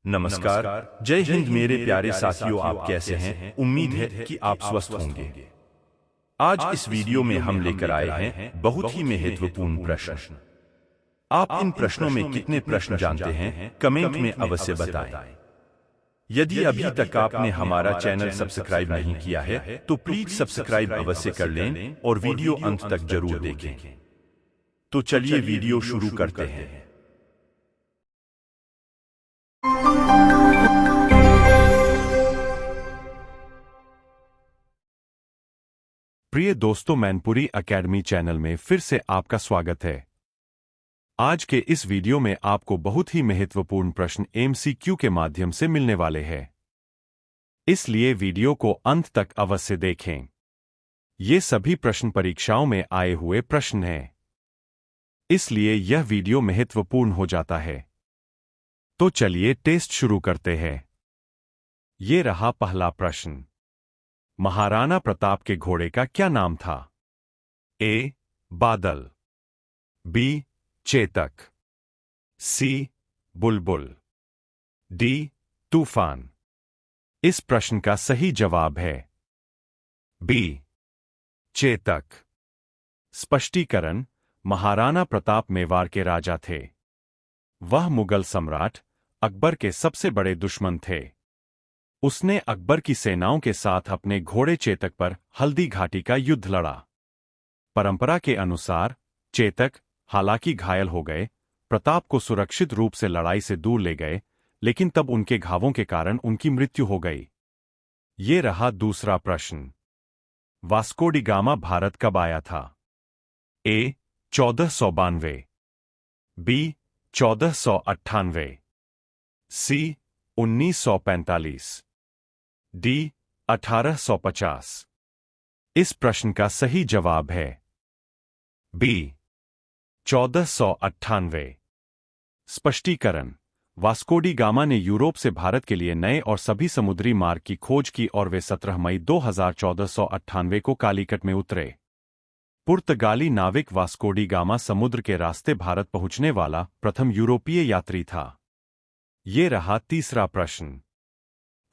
नमस्कार। जय हिंद मेरे प्यारे साथियों, आप कैसे हैं? उम्मीद है कि आप स्वस्थ होंगे। आज इस वीडियो में हम लेकर आए हैं बहुत ही महत्वपूर्ण प्रश्न। आप इन प्रश्नों में कितने प्रश्न जानते हैं, कमेंट में अवश्य बताएं। यदि अभी तक आपने हमारा चैनल सब्सक्राइब नहीं किया है तो प्लीज सब्सक्राइब अवश्य कर लें और वीडियो अंत तक जरूर देखें। तो चलिए वीडियो शुरू करते हैं। प्रिय दोस्तों, मैनपुरी एकेडमी चैनल में फिर से आपका स्वागत है। आज के इस वीडियो में आपको बहुत ही महत्वपूर्ण प्रश्न एमसीक्यू के माध्यम से मिलने वाले हैं, इसलिए वीडियो को अंत तक अवश्य देखें। ये सभी प्रश्न परीक्षाओं में आए हुए प्रश्न हैं, इसलिए यह वीडियो महत्वपूर्ण हो जाता है। तो चलिए टेस्ट शुरू करते हैं। ये रहा पहला प्रश्न। महाराणा प्रताप के घोड़े का क्या नाम था? ए. बादल, बी. चेतक, सी. बुलबुल, डी. तूफान। इस प्रश्न का सही जवाब है बी. चेतक। स्पष्टीकरण: महाराणा प्रताप मेवाड़ के राजा थे। वह मुगल सम्राट अकबर के सबसे बड़े दुश्मन थे। उसने अकबर की सेनाओं के साथ अपने घोड़े चेतक पर हल्दी घाटी का युद्ध लड़ा। परंपरा के अनुसार चेतक हालांकि घायल हो गए, प्रताप को सुरक्षित रूप से लड़ाई से दूर ले गए, लेकिन तब उनके घावों के कारण उनकी मृत्यु हो गई। ये रहा दूसरा प्रश्न। वास्को डी गामा भारत कब आया था? ए. 1492, बी. 1498, सी. 1945, डी. 1850। इस प्रश्न का सही जवाब है बी. 1498। स्पष्टीकरण: वास्को डी गामा ने यूरोप से भारत के लिए नए और सभी समुद्री मार्ग की खोज की और वे 17 मई 1498 को कालीकट में उतरे। पुर्तगाली नाविक वास्को डी गामा समुद्र के रास्ते भारत पहुंचने वाला प्रथम यूरोपीय यात्री था। ये रहा तीसरा प्रश्न।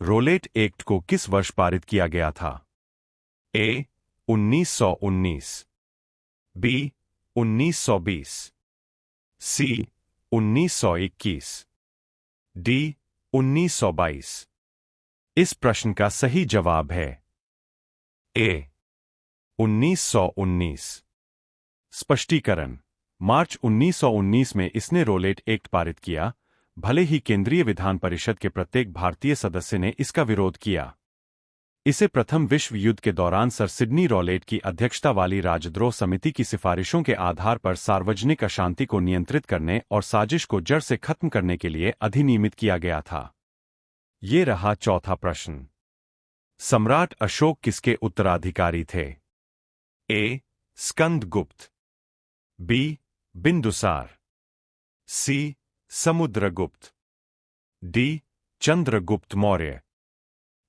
रोलेट एक्ट को किस वर्ष पारित किया गया था? ए. 1919, बी. 1920, सी. 1921, डी. 1922। इस प्रश्न का सही जवाब है ए. 1919। स्पष्टीकरण: मार्च 1919 में इसने रोलेट एक्ट पारित किया, भले ही केंद्रीय विधान परिषद के प्रत्येक भारतीय सदस्य ने इसका विरोध किया। इसे प्रथम विश्व युद्ध के दौरान सर सिडनी रॉलेट की अध्यक्षता वाली राजद्रोह समिति की सिफारिशों के आधार पर सार्वजनिक अशांति को नियंत्रित करने और साजिश को जड़ से खत्म करने के लिए अधिनियमित किया गया था। ये रहा चौथा प्रश्न। सम्राट अशोक किसके उत्तराधिकारी थे? ए. स्कंदगुप्त, बी. बिंदुसार, सी. समुद्रगुप्त, डी. चंद्रगुप्त मौर्य।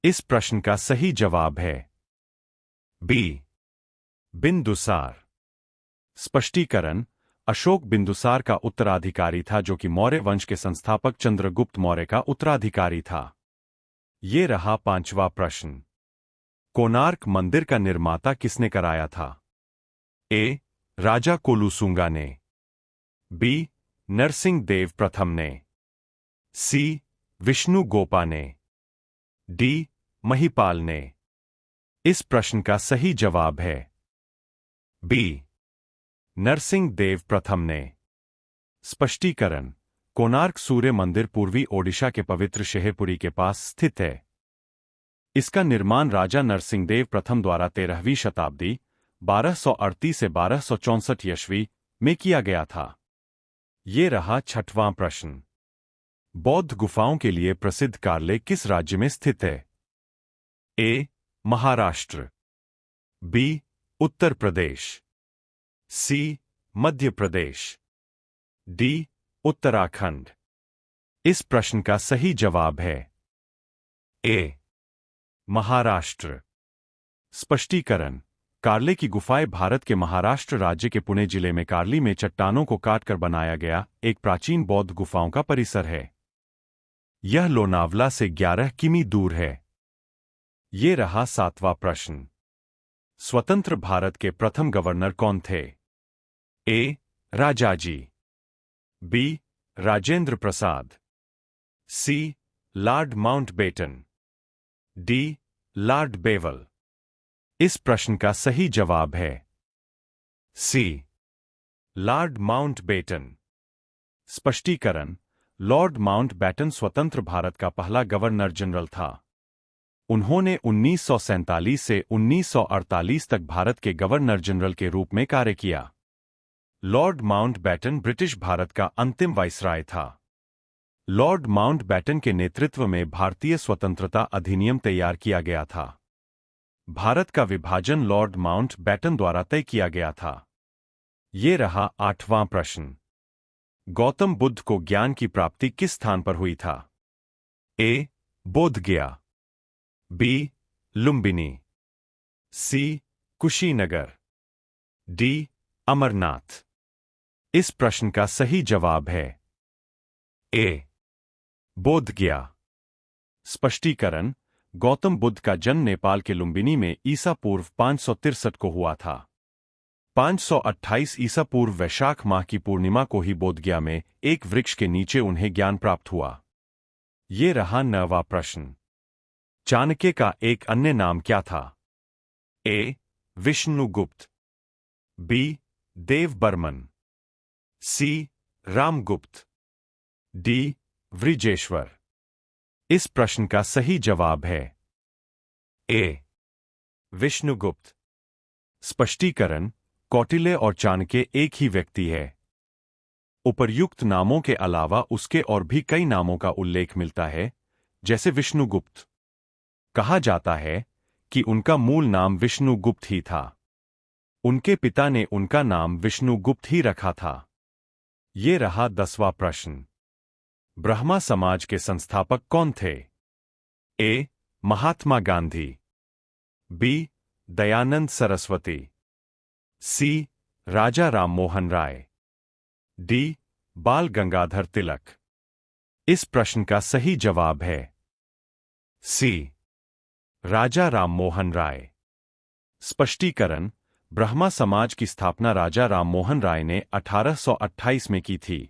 इस प्रश्न का सही जवाब है बी. बिंदुसार। स्पष्टीकरण: अशोक बिंदुसार का उत्तराधिकारी था, जो कि मौर्य वंश के संस्थापक चंद्रगुप्त मौर्य का उत्तराधिकारी था। ये रहा पांचवा प्रश्न। कोणार्क मंदिर का निर्माता किसने कराया था? ए. राजा कोलुसुंगा ने, बी. नरसिंह देव प्रथम ने, सी. विष्णु गोपा ने, डी. महिपाल ने। इस प्रश्न का सही जवाब है बी. नरसिंह देव प्रथम ने। स्पष्टीकरण: कोणार्क सूर्य मंदिर पूर्वी ओडिशा के पवित्र शेरपुरी के पास स्थित है। इसका निर्माण राजा नरसिंहदेव प्रथम द्वारा 13वीं शताब्दी 1238 से 1264 ईस्वी में किया गया था। ये रहा छठवां प्रश्न। बौद्ध गुफाओं के लिए प्रसिद्ध कार्ले किस राज्य में स्थित है? ए. महाराष्ट्र, बी. उत्तर प्रदेश, सी. मध्य प्रदेश, डी. उत्तराखंड। इस प्रश्न का सही जवाब है ए. महाराष्ट्र। स्पष्टीकरण: कार्ले की गुफाएं भारत के महाराष्ट्र राज्य के पुणे जिले में कार्ली में चट्टानों को काटकर बनाया गया एक प्राचीन बौद्ध गुफाओं का परिसर है। यह लोनावला से 11 किमी दूर है। ये रहा 7वां प्रश्न। स्वतंत्र भारत के प्रथम गवर्नर कौन थे? A. Rajaji, B. Rajendra Prasad, C. Lord Mountbatten, D. Lord Wavell. इस प्रश्न का सही जवाब है सी. Lord Mountbatten. स्पष्टीकरण: लॉर्ड माउंटबेटन स्वतंत्र भारत का पहला गवर्नर जनरल था। उन्होंने 1947 से 1948 तक भारत के गवर्नर जनरल के रूप में कार्य किया। लॉर्ड माउंटबेटन ब्रिटिश भारत का अंतिम वाइसराय था। लॉर्ड माउंटबेटन के नेतृत्व में भारतीय स्वतंत्रता अधिनियम तैयार किया गया था। भारत का विभाजन लॉर्ड माउंटबेटन द्वारा तय किया गया था। ये रहा 8वां प्रश्न। गौतम बुद्ध को ज्ञान की प्राप्ति किस स्थान पर हुई था? ए. बोधगया, बी. लुम्बिनी, सी. कुशीनगर, डी. अमरनाथ। इस प्रश्न का सही जवाब है ए. बोधगया। स्पष्टीकरण: गौतम बुद्ध का जन्म नेपाल के लुम्बिनी में ईसा पूर्व 563 को हुआ था। 528 ईसा पूर्व वैशाख माह की पूर्णिमा को ही बोधगया में एक वृक्ष के नीचे उन्हें ज्ञान प्राप्त हुआ। ये रहा 9वां प्रश्न। चाणक्य का एक अन्य नाम क्या था? ए. विष्णुगुप्त, बी. देवबर्मन, सी. रामगुप्त, डी. वृजेश्वर। इस प्रश्न का सही जवाब है ए. विष्णुगुप्त। स्पष्टीकरण: कौटिल्य और चाणक्य एक ही व्यक्ति है। उपर्युक्त नामों के अलावा उसके और भी कई नामों का उल्लेख मिलता है, जैसे विष्णुगुप्त। कहा जाता है कि उनका मूल नाम विष्णुगुप्त ही था। उनके पिता ने उनका नाम विष्णुगुप्त ही रखा था। ये रहा 10वां प्रश्न। ब्रह्मा समाज के संस्थापक कौन थे? ए. महात्मा गांधी, बी. दयानंद सरस्वती, सी. राजा राममोहन राय, डी. बाल गंगाधर तिलक। इस प्रश्न का सही जवाब है सी. राजा राममोहन राय। स्पष्टीकरण: ब्रह्मा समाज की स्थापना राजा राममोहन राय ने 1828 में की थी।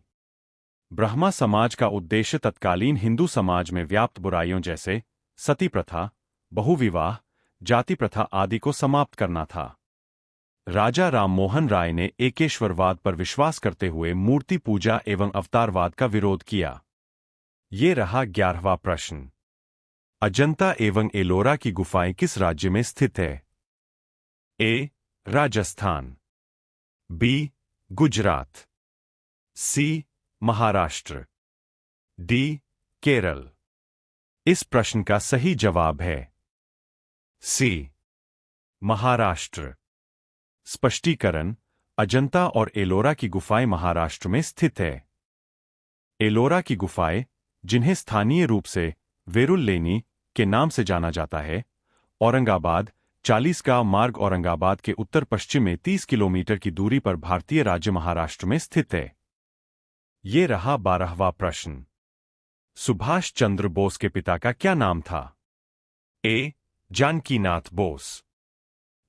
ब्रह्मा समाज का उद्देश्य तत्कालीन हिंदू समाज में व्याप्त बुराइयों जैसे सती प्रथा, बहुविवाह, जाति प्रथा आदि को समाप्त करना था। राजा राममोहन राय ने एकेश्वरवाद पर विश्वास करते हुए मूर्ति पूजा एवं अवतारवाद का विरोध किया। ये रहा 11वां प्रश्न। अजंता एवं एलोरा की गुफाएं किस राज्य में स्थित है? ए. राजस्थान, बी. गुजरात, सी. महाराष्ट्र, डी. केरल। इस प्रश्न का सही जवाब है सी. महाराष्ट्र। स्पष्टीकरण: अजंता और एलोरा की गुफाएं महाराष्ट्र में स्थित है। एलोरा की गुफाएं, जिन्हें स्थानीय रूप से वेरुललेनी के नाम से जाना जाता है, औरंगाबाद 40 मार्ग औरंगाबाद के उत्तर पश्चिम में 30 किलोमीटर की दूरी पर भारतीय राज्य महाराष्ट्र में स्थित है। ये रहा 12वां प्रश्न। सुभाष चंद्र बोस के पिता का क्या नाम था? ए. जानकीनाथ बोस,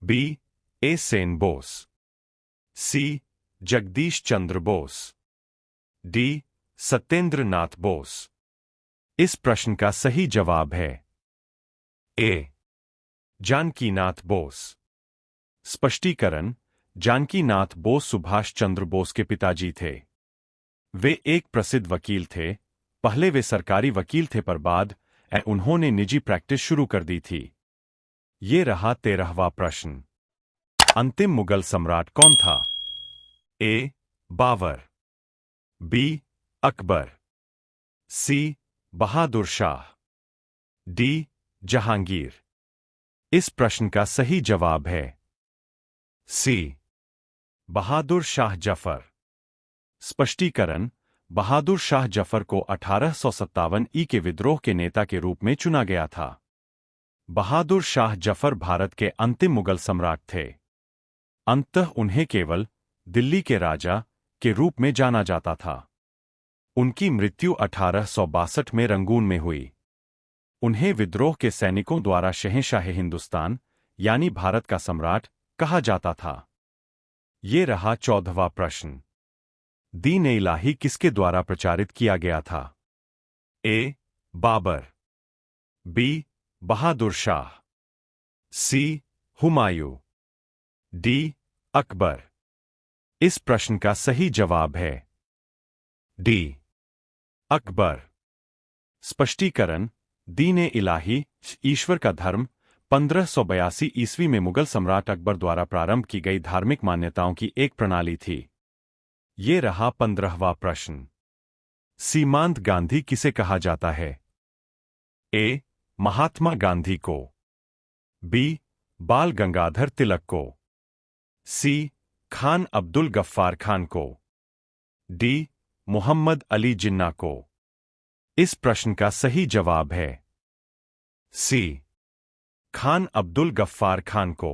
बी. ए. सेन बोस, सी. जगदीश चंद्र बोस, डी. सत्येंद्र नाथ बोस। इस प्रश्न का सही जवाब है ए. जानकीनाथ बोस। स्पष्टीकरण: जानकीनाथ बोस सुभाष चंद्र बोस के पिताजी थे। वे एक प्रसिद्ध वकील थे। पहले वे सरकारी वकील थे पर बाद उन्होंने निजी प्रैक्टिस शुरू कर दी थी। ये रहा 13वां प्रश्न। अंतिम मुगल सम्राट कौन था? ए. बाबर, बी. अकबर, सी. बहादुर शाह, डी. जहांगीर। इस प्रश्न का सही जवाब है सी. बहादुर शाह जफर। स्पष्टीकरण: बहादुर शाह जफर को 1857 के विद्रोह के नेता के रूप में चुना गया था। बहादुर शाह जफर भारत के अंतिम मुगल सम्राट थे। अंततः उन्हें केवल दिल्ली के राजा के रूप में जाना जाता था। उनकी मृत्यु 1862 में रंगून में हुई। उन्हें विद्रोह के सैनिकों द्वारा शहंशाह हिंदुस्तान यानी भारत का सम्राट कहा जाता था। ये रहा 14वां प्रश्न। दीन-ए-इलाही किसके द्वारा प्रचारित किया गया था? ए. बाबर, बी. बहादुर शाह, सी. हुमायूं, डी. अकबर। इस प्रश्न का सही जवाब है डी. अकबर। स्पष्टीकरण: दीन-ए-इलाही ईश्वर का धर्म 1582 ईस्वी में मुगल सम्राट अकबर द्वारा प्रारंभ की गई धार्मिक मान्यताओं की एक प्रणाली थी। ये रहा 15वां प्रश्न। सीमांत गांधी किसे कहा जाता है? ए. महात्मा गांधी को, बी. बाल गंगाधर तिलक को, सी. खान अब्दुल गफ्फार खान को, डी. मोहम्मद अली जिन्ना को। इस प्रश्न का सही जवाब है सी. खान अब्दुल गफ्फार खान को।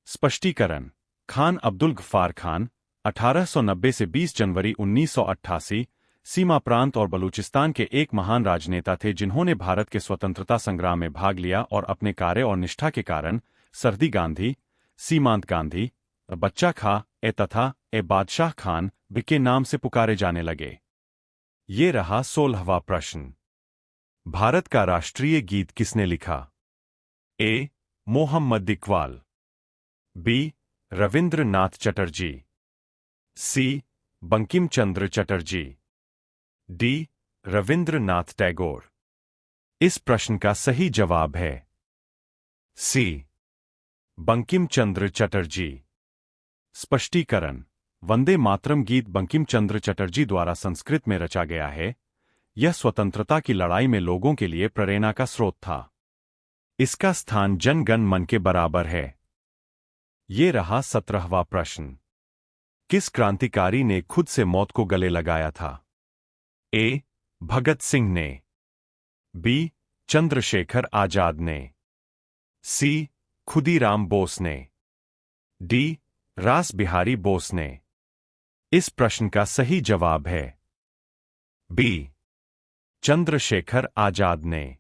स्पष्टीकरण: खान अब्दुल गफ्फार खान 1890 से 20 जनवरी 1988 सीमा प्रांत और बलूचिस्तान के एक महान राजनेता थे जिन्होंने भारत के स्वतंत्रता संग्राम में भाग लिया और अपने कार्य और निष्ठा के कारण सरदी गांधी, सीमांत गांधी, बच्चा खां तथा बादशाह खान के नाम से पुकारे जाने लगे। ये रहा 16वां प्रश्न। भारत का राष्ट्रीय गीत किसने लिखा? ए. मोहम्मद इकबाल, बी. रविंद्रनाथ चटर्जी, सी. बंकिम चंद्र चटर्जी, डी. रविंद्रनाथ टैगोर। इस प्रश्न का सही जवाब है सी. बंकिम चंद्र चटर्जी। स्पष्टीकरण: वंदे मातरम गीत बंकिम चंद्र चटर्जी द्वारा संस्कृत में रचा गया है। यह स्वतंत्रता की लड़ाई में लोगों के लिए प्रेरणा का स्रोत था। इसका स्थान जन गण मन के बराबर है। ये रहा 17वां प्रश्न। किस क्रांतिकारी ने खुद से मौत को गले लगाया था? ए. भगत सिंह ने, बी. चंद्रशेखर आजाद ने, सी. खुदीराम बोस ने, डी. रास बिहारी बोस ने। इस प्रश्न का सही जवाब है बी. चंद्रशेखर आजाद ने।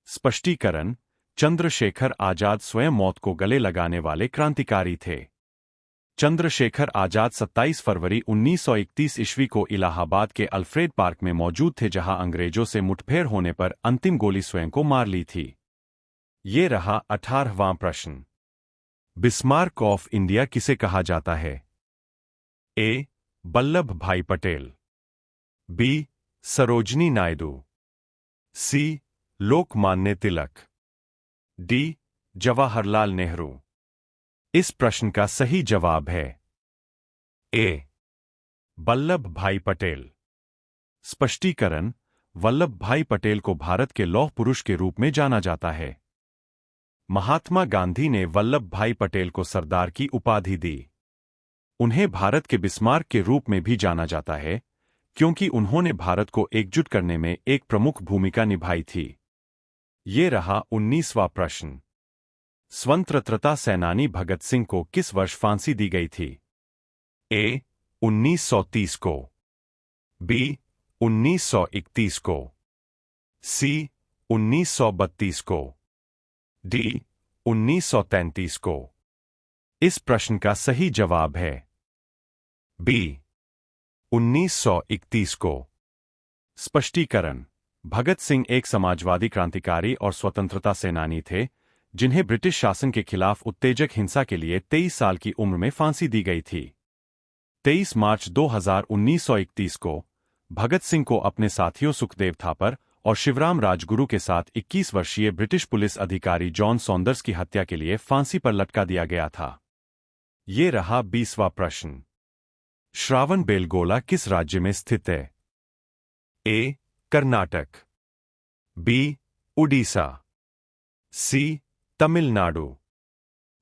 स्पष्टीकरण: चंद्रशेखर आजाद स्वयं मौत को गले लगाने वाले क्रांतिकारी थे। चंद्रशेखर आजाद 27 फरवरी 1931 ईस्वी को इलाहाबाद के अल्फ्रेड पार्क में मौजूद थे जहां अंग्रेजों से मुठभेड़ होने पर अंतिम गोली स्वयं को मार ली थी। ये रहा 18वां प्रश्न। बिस्मार्क ऑफ इंडिया किसे कहा जाता है? ए. वल्लभ भाई पटेल, बी. सरोजनी नायडू, सी. लोकमान्य तिलक, डी. जवाहरलाल नेहरू। इस प्रश्न का सही जवाब है ए. वल्लभ भाई पटेल। स्पष्टीकरण: वल्लभ भाई पटेल को भारत के लौह पुरुष के रूप में जाना जाता है। महात्मा गांधी ने वल्लभ भाई पटेल को सरदार की उपाधि दी। उन्हें भारत के बिस्मार्क के रूप में भी जाना जाता है क्योंकि उन्होंने भारत को एकजुट करने में एक प्रमुख भूमिका निभाई थी। ये रहा 19वां प्रश्न। स्वतंत्रता सेनानी भगत सिंह को किस वर्ष फांसी दी गई थी? ए. 1930 को, बी. 1931 को, सी. 1932 को, डी. 1933 को। इस प्रश्न का सही जवाब है बी. 1931 को। स्पष्टीकरण: भगत सिंह एक समाजवादी क्रांतिकारी और स्वतंत्रता सेनानी थे जिन्हें ब्रिटिश शासन के खिलाफ उत्तेजक हिंसा के लिए 23 साल की उम्र में फांसी दी गई थी। 23 मार्च 1931 को भगत सिंह को अपने साथियों सुखदेव थापर और शिवराम राजगुरु के साथ 21 वर्षीय ब्रिटिश पुलिस अधिकारी जॉन सॉन्डर्स की हत्या के लिए फांसी पर लटका दिया गया था। ये रहा 20वां प्रश्न। श्रावणबेलगोला किस राज्य में स्थित है? ए. कर्नाटक, बी. उड़ीसा, सी. तमिलनाडु,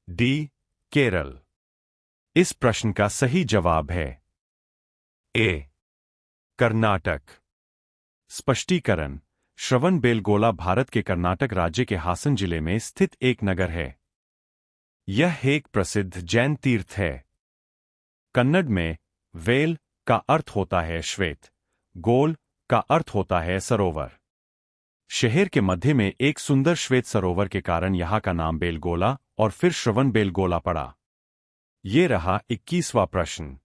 डी. केरल। इस प्रश्न का सही जवाब है ए. कर्नाटक। स्पष्टीकरण: श्रवणबेलगोला भारत के कर्नाटक राज्य के हासन जिले में स्थित एक नगर है। यह एक प्रसिद्ध जैन तीर्थ है। कन्नड़ में वेल का अर्थ होता है श्वेत, गोल का अर्थ होता है सरोवर। शहर के मध्य में एक सुंदर श्वेत सरोवर के कारण यहां का नाम बेलगोला और फिर श्रवणबेलगोला पड़ा। ये रहा 21वां प्रश्न।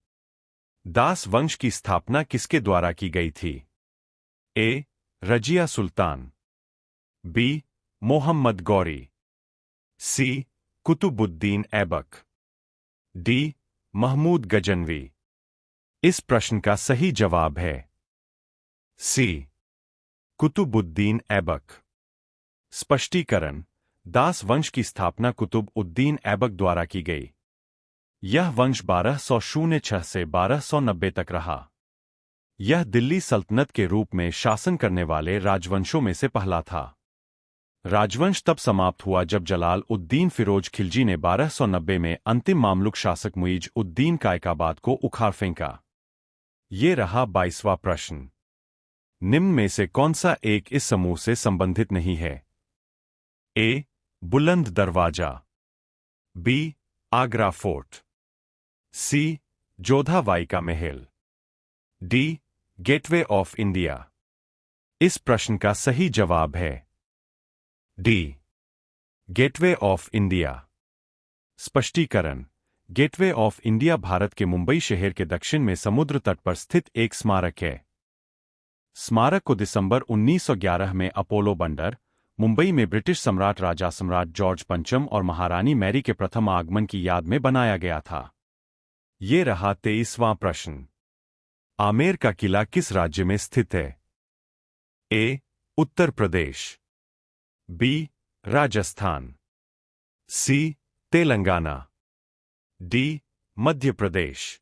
दास वंश की स्थापना किसके द्वारा की गई थी? ए. रजिया सुल्तान, बी. मोहम्मद गौरी, सी. कुतुबुद्दीन ऐबक, डी. महमूद गजनवी। इस प्रश्न का सही जवाब है सी. कुतुबुद्दीन ऐबक। स्पष्टीकरण: दास वंश की स्थापना कुतुब उद्दीन ऐबक द्वारा की गई। यह वंश 1206 से 1290 तक रहा। यह दिल्ली सल्तनत के रूप में शासन करने वाले राजवंशों में से पहला था। राजवंश तब समाप्त हुआ जब जलाल उद्दीन फिरोज खिलजी ने 1290 में अंतिम मामलुक शासक मुइज उद्दीन कायकाबाद को उखाड़ फेंका। ये रहा 22वां प्रश्न। निम्न में से कौन सा एक इस समूह से संबंधित नहीं है? ए. बुलंद दरवाजा, बी. आगरा फोर्ट, सी. जोधाबाई का महल, डी. Gateway of India. इस प्रश्न का सही जवाब है डी. Gateway of India. स्पष्टीकरण: गेटवे ऑफ इंडिया भारत के मुंबई शहर के दक्षिण में समुद्र तट पर स्थित एक स्मारक है। स्मारक को दिसंबर 1911 में अपोलो बंदर, मुंबई में ब्रिटिश सम्राट राजा सम्राट जॉर्ज पंचम और महारानी मैरी के प्रथम आगमन की याद में बनाया गया था। ये रहा 23वां प्रश्न। आमेर का किला किस राज्य में स्थित है? ए. उत्तर प्रदेश, बी. राजस्थान, सी. तेलंगाना, डी. मध्य प्रदेश।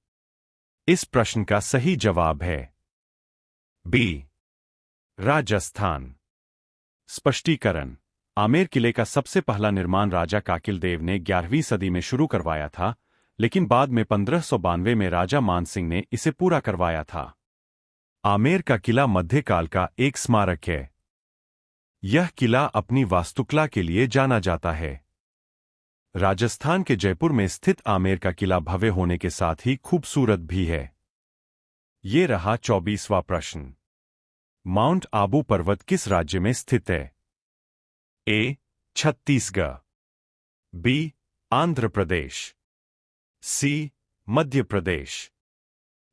इस प्रश्न का सही जवाब है बी. राजस्थान। स्पष्टीकरण: आमेर किले का सबसे पहला निर्माण राजा काकिल देव ने 11वीं सदी में शुरू करवाया था, लेकिन बाद में 1592 में राजा मान सिंह ने इसे पूरा करवाया था। आमेर का किला मध्यकाल का एक स्मारक है। यह किला अपनी वास्तुकला के लिए जाना जाता है। राजस्थान के जयपुर में स्थित आमेर का किला भव्य होने के साथ ही खूबसूरत भी है। ये रहा 24वां प्रश्न। माउंट आबू पर्वत किस राज्य में स्थित है? ए. छत्तीसगढ़, बी. आंध्र प्रदेश, सी. मध्य प्रदेश,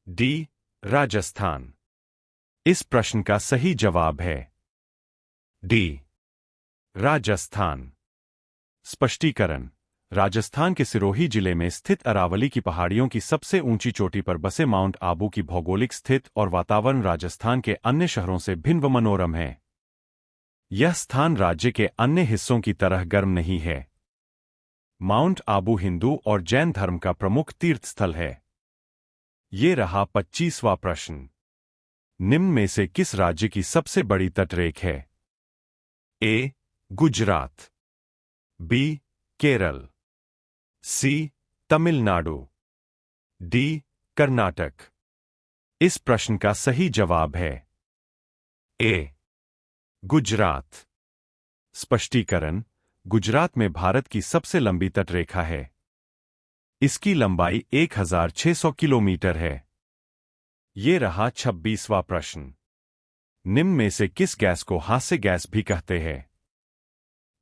डी. राजस्थान। इस प्रश्न का सही जवाब है डी. राजस्थान। स्पष्टीकरण: राजस्थान के सिरोही जिले में स्थित अरावली की पहाड़ियों की सबसे ऊंची चोटी पर बसे माउंट आबू की भौगोलिक स्थिति और वातावरण राजस्थान के अन्य शहरों से भिन्न व मनोरम है। यह स्थान राज्य के अन्य हिस्सों की तरह गर्म नहीं है। माउंट आबू हिंदू और जैन धर्म का प्रमुख तीर्थ स्थल है। ये रहा 25वां प्रश्न। निम्न में से किस राज्य की सबसे बड़ी तटरेख है? ए. गुजरात, बी. केरल, सी. तमिलनाडु, डी. कर्नाटक। इस प्रश्न का सही जवाब है ए. गुजरात। स्पष्टीकरण: गुजरात में भारत की सबसे लंबी तटरेखा है। इसकी लंबाई 1600 किलोमीटर है। ये रहा 26वां प्रश्न। निम्न में से किस गैस को हास्य गैस भी कहते हैं?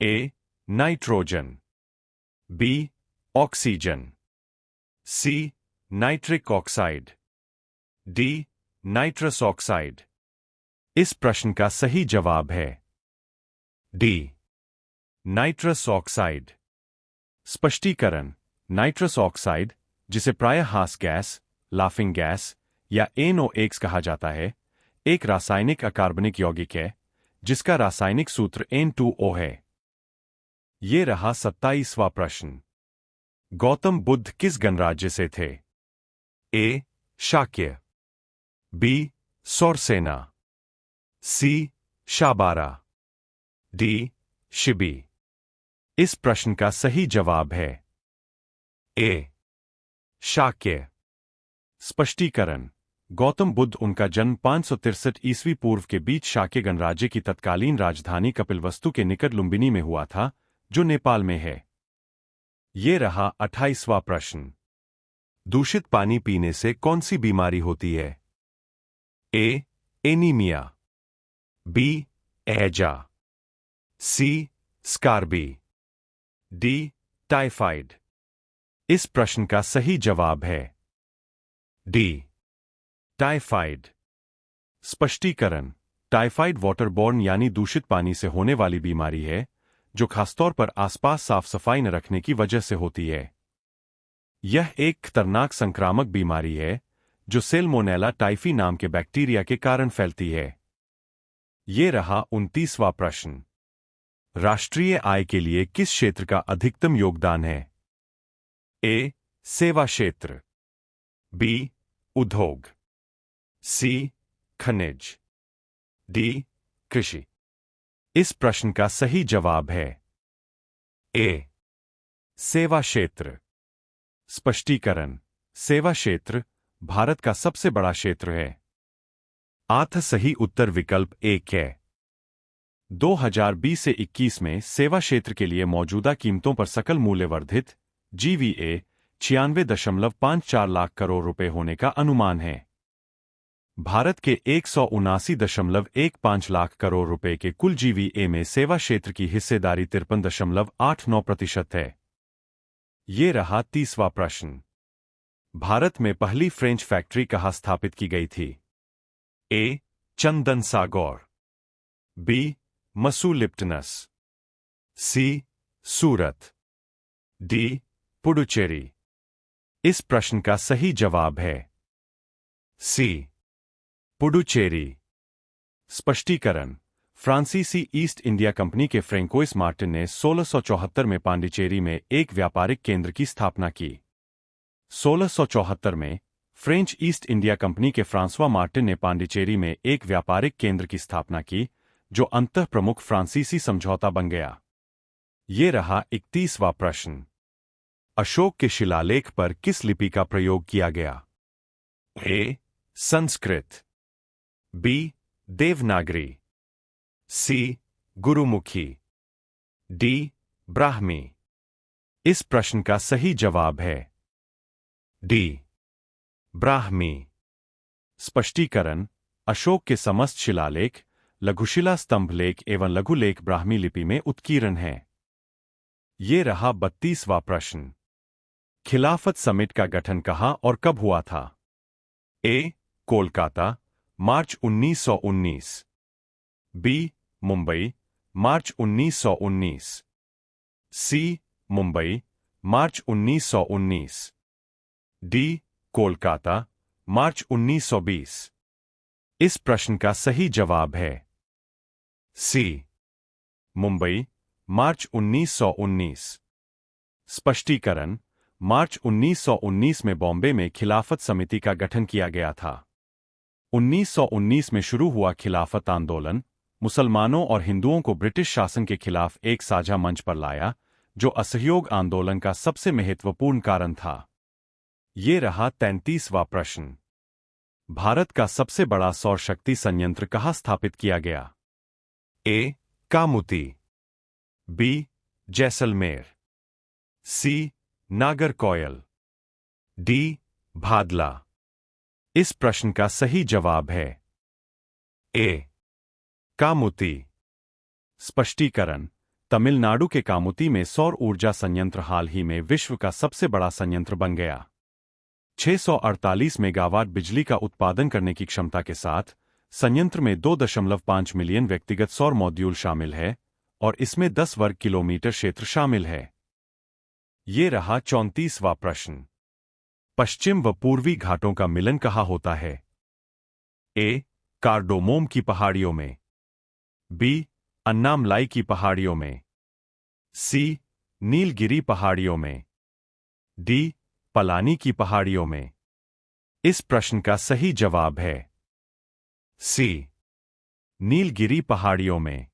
A. Nitrogen, B. Oxygen, C. Nitric oxide, D. Nitrous oxide. इस प्रश्न का सही जवाब है डी. Nitrous oxide. स्पष्टीकरण: नाइट्रस ऑक्साइड, जिसे प्रायः हास गैस, लाफिंग गैस या NOx कहा जाता है, एक रासायनिक अकार्बनिक यौगिक है जिसका रासायनिक सूत्र N2O है। ये रहा 27वां प्रश्न। गौतम बुद्ध किस गणराज्य से थे? ए. शाक्य, बी. सौरसेना, सी. शाबारा, डी. शिबी। इस प्रश्न का सही जवाब है ए. शाक्य। स्पष्टीकरण: गौतम बुद्ध उनका जन्म 563 ईस्वी पूर्व के बीच शाक्य गणराज्य की तत्कालीन राजधानी कपिलवस्तु के निकट लुम्बिनी में हुआ था, जो नेपाल में है। ये रहा 28वां प्रश्न। दूषित पानी पीने से कौन सी बीमारी होती है? ए. एनीमिया, बी एजा, सी स्कारबी, डी टाइफाइड। इस प्रश्न का सही जवाब है डी टाइफाइड। स्पष्टीकरण। टाइफाइड वाटरबॉर्न यानी दूषित पानी से होने वाली बीमारी है जो खासतौर पर आसपास साफ सफाई न रखने की वजह से होती है। यह एक खतरनाक संक्रामक बीमारी है जो सेल्मोनेला टाइफी नाम के बैक्टीरिया के कारण फैलती है। ये रहा 29वां प्रश्न। राष्ट्रीय आय के लिए किस क्षेत्र का अधिकतम योगदान है? ए सेवा क्षेत्र, बी उद्योग, सी खनिज, डी कृषि। इस प्रश्न का सही जवाब है ए सेवा क्षेत्र। स्पष्टीकरण। सेवा क्षेत्र भारत का सबसे बड़ा क्षेत्र है। आठ सही उत्तर विकल्प एक है। 2020 से 21 में सेवा क्षेत्र के लिए मौजूदा कीमतों पर सकल मूल्य वर्धित जीवीए 96.54 लाख करोड़ रुपए होने का अनुमान है। भारत के 179.15 लाख करोड़ रुपए के कुल जीवीए में सेवा क्षेत्र की हिस्सेदारी 53.89% है। ये रहा 30वां प्रश्न। भारत में पहली फ्रेंच फैक्ट्री कहाँ स्थापित की गई थी? ए चंदन सागौर, बी मसूलिप्टनस, सी सूरत, डी पुडुचेरी। इस प्रश्न का सही जवाब है सी पुडुचेरी। स्पष्टीकरण। फ्रांसीसी ईस्ट इंडिया कंपनी के फ्रैंकोइस मार्टिन ने 1674 में पांडिचेरी में एक व्यापारिक केंद्र की स्थापना की। 1674 में फ्रेंच ईस्ट इंडिया कंपनी के फ्रांसवा मार्टिन ने पांडिचेरी में एक व्यापारिक केंद्र की स्थापना की जो अंततः प्रमुख फ्रांसीसी समझौता बन गया। ये रहा 31वां प्रश्न। अशोक के शिलालेख पर किस लिपि का प्रयोग किया गया? ए संस्कृत, बी देवनागरी, सी गुरुमुखी, डी ब्राह्मी। इस प्रश्न का सही जवाब है डी ब्राह्मी। स्पष्टीकरण। अशोक के समस्त शिलालेख लघुशिला स्तंभ लेख एवं लघुलेख ब्राह्मी लिपि में उत्कीर्ण है। ये रहा 32वां प्रश्न। खिलाफत समिट का गठन कहाँ और कब हुआ था? ए कोलकाता, मार्च 1919, बी मुंबई, मार्च 1919, सी मुंबई, मार्च 1919, डी कोलकाता, मार्च 1920। इस प्रश्न का सही जवाब है सी मुंबई, मार्च 1919। स्पष्टीकरण। मार्च 1919 में बॉम्बे में खिलाफत समिति का गठन किया गया था। 1919 में शुरू हुआ खिलाफत आंदोलन मुसलमानों और हिंदुओं को ब्रिटिश शासन के खिलाफ एक साझा मंच पर लाया, जो असहयोग आंदोलन का सबसे महत्वपूर्ण कारण था। ये रहा 33वां प्रश्न। भारत का सबसे बड़ा सौर शक्ति संयंत्र कहाँ स्थापित किया गया? ए कामुती, बी जैसलमेर, सी नागरकोयल, डी भादला। इस प्रश्न का सही जवाब है ए कामुती। स्पष्टीकरण। तमिलनाडु के कामुती में सौर ऊर्जा संयंत्र हाल ही में विश्व का सबसे बड़ा संयंत्र बन गया। 648 मेगावाट बिजली का उत्पादन करने की क्षमता के साथ संयंत्र में 2.5 मिलियन व्यक्तिगत सौर मॉड्यूल शामिल है और इसमें 10 वर्ग किलोमीटर क्षेत्र शामिल है। ये रहा 34वां प्रश्न। पश्चिम व पूर्वी घाटों का मिलन कहाँ होता है? ए कार्डोमोम की पहाड़ियों में, बी अन्नामलाई की पहाड़ियों में, सी नीलगिरी पहाड़ियों में, डी पलानी की पहाड़ियों में। इस प्रश्न का सही जवाब है सी नीलगिरी पहाड़ियों में।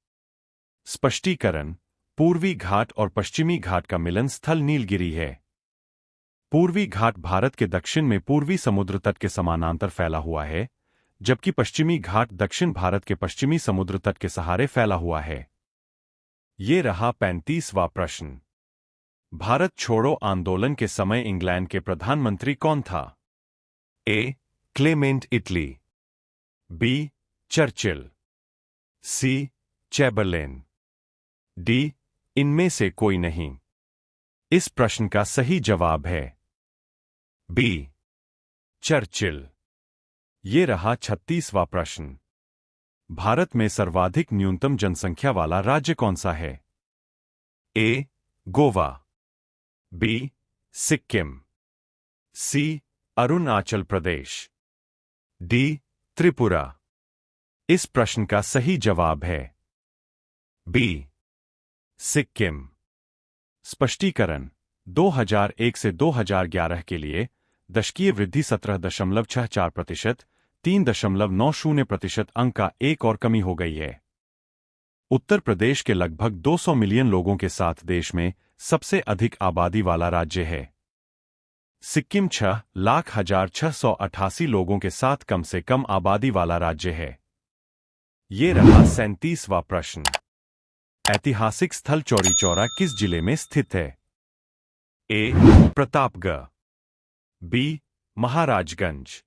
स्पष्टीकरण। पूर्वी घाट और पश्चिमी घाट का मिलन स्थल नीलगिरी है। पूर्वी घाट भारत के दक्षिण में पूर्वी समुद्र तट के समानांतर फैला हुआ है, जबकि पश्चिमी घाट दक्षिण भारत के पश्चिमी समुद्र तट के सहारे फैला हुआ है। ये रहा 35वां प्रश्न। भारत छोड़ो आंदोलन के समय इंग्लैंड के प्रधानमंत्री कौन था? ए क्लेमेंट इटली, बी चर्चिल, सी चैबरलेन, डी इनमें से कोई नहीं। इस प्रश्न का सही जवाब है बी चर्चिल। ये रहा 36वां प्रश्न। भारत में सर्वाधिक न्यूनतम जनसंख्या वाला राज्य कौन सा है? ए गोवा, बी सिक्किम, सी अरुणाचल प्रदेश, डी त्रिपुरा। इस प्रश्न का सही जवाब है बी सिक्किम। स्पष्टीकरण: 2001 से 2011 के लिए दशकीय वृद्धि 17.64%, 3.90% अंक का एक और कमी हो गई है। उत्तर प्रदेश के लगभग 200 मिलियन लोगों के साथ देश में सबसे अधिक आबादी वाला राज्य है। सिक्किम 6,06,688 लोगों के साथ कम से कम आबादी वाला राज्य है। ये रहा 37वां प्रश्न। ऐतिहासिक स्थल चौरी चौरा किस जिले में स्थित है? ए प्रतापगढ़, बी महाराजगंज,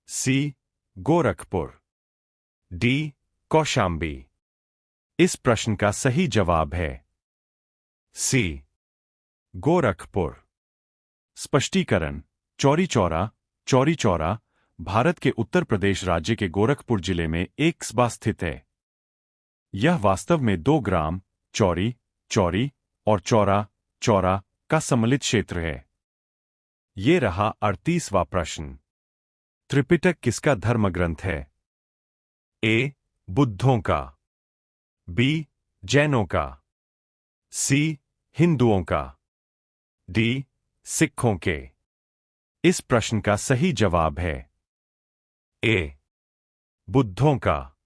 सी गोरखपुर, डी कौशाम्बी। इस प्रश्न का सही जवाब है सी गोरखपुर। स्पष्टीकरण: चौरी चौरा भारत के उत्तर प्रदेश राज्य के गोरखपुर जिले में एक कस्बा स्थित है। यह वास्तव में 2 ग्राम चौरी और चौरा का सम्मिलित क्षेत्र है। ये रहा 38वां प्रश्न। त्रिपिटक किसका धर्म ग्रंथ है? ए बुद्धों का, बी जैनों का, सी हिंदुओं का, डी सिखों के। इस प्रश्न का सही जवाब है ए बुद्धों का।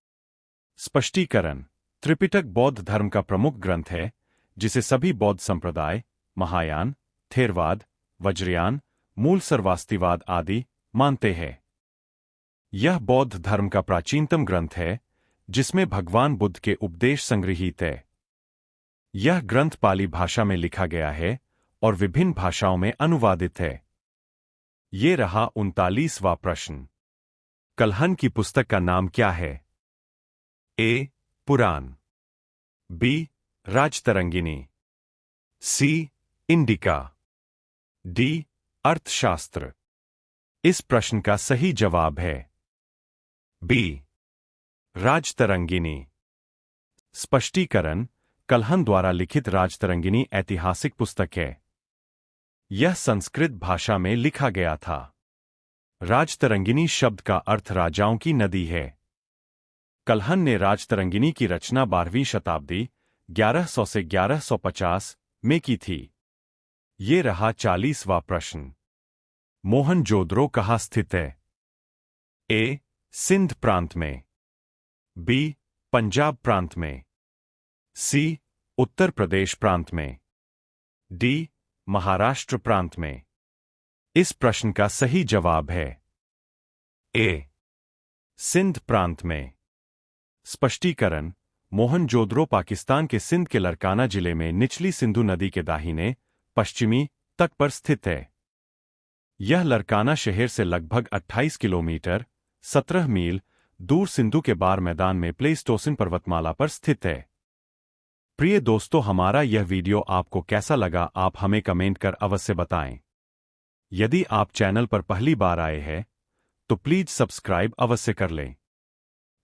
स्पष्टीकरण: त्रिपिटक बौद्ध धर्म का प्रमुख ग्रंथ है जिसे सभी बौद्ध संप्रदाय महायान, थेरवाद, वज्रयान, मूल सर्वास्तिवाद आदि मानते हैं। यह बौद्ध धर्म का प्राचीनतम ग्रंथ है जिसमें भगवान बुद्ध के उपदेश संग्रहीत है। यह ग्रंथ पाली भाषा में लिखा गया है और विभिन्न भाषाओं में अनुवादित है। ये रहा 39वां प्रश्न। कल्हन की पुस्तक का नाम क्या है? ए पुराण, B Rajatarangini, C indica, D अर्थशास्त्र। इस प्रश्न का सही जवाब है बी राजतरंगिणी। स्पष्टीकरण: कल्हन द्वारा लिखित राजतरंगिणी ऐतिहासिक पुस्तक है। यह संस्कृत भाषा में लिखा गया था। राजतरंगिणी शब्द का अर्थ राजाओं की नदी है। कल्हन ने राजतरंगिणी की रचना 12वीं शताब्दी 1100 से 1150 में की थी। ये रहा 40वां प्रश्न। मोहनजोदड़ो कहाँ स्थित है? ए सिंध प्रांत में, बी पंजाब प्रांत में, सी उत्तर प्रदेश प्रांत में, डी महाराष्ट्र प्रांत में। इस प्रश्न का सही जवाब है ए सिंध प्रांत में। स्पष्टीकरण: मोहनजोदड़ो पाकिस्तान के सिंध के लरकाना जिले में निचली सिंधु नदी के दाहिने पश्चिमी तट पर स्थित है। यह लरकाना शहर से लगभग 28 किलोमीटर 17 मील दूर सिंधु के बार मैदान में प्लेस्टोसिन पर्वतमाला पर स्थित है। प्रिय दोस्तों, हमारा यह वीडियो आपको कैसा लगा आप हमें कमेंट कर अवश्य बताएं। यदि आप चैनल पर पहली बार आए हैं तो प्लीज सब्सक्राइब अवश्य कर लें।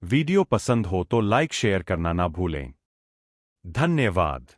वीडियो पसंद हो तो लाइक शेयर करना ना भूलें। धन्यवाद।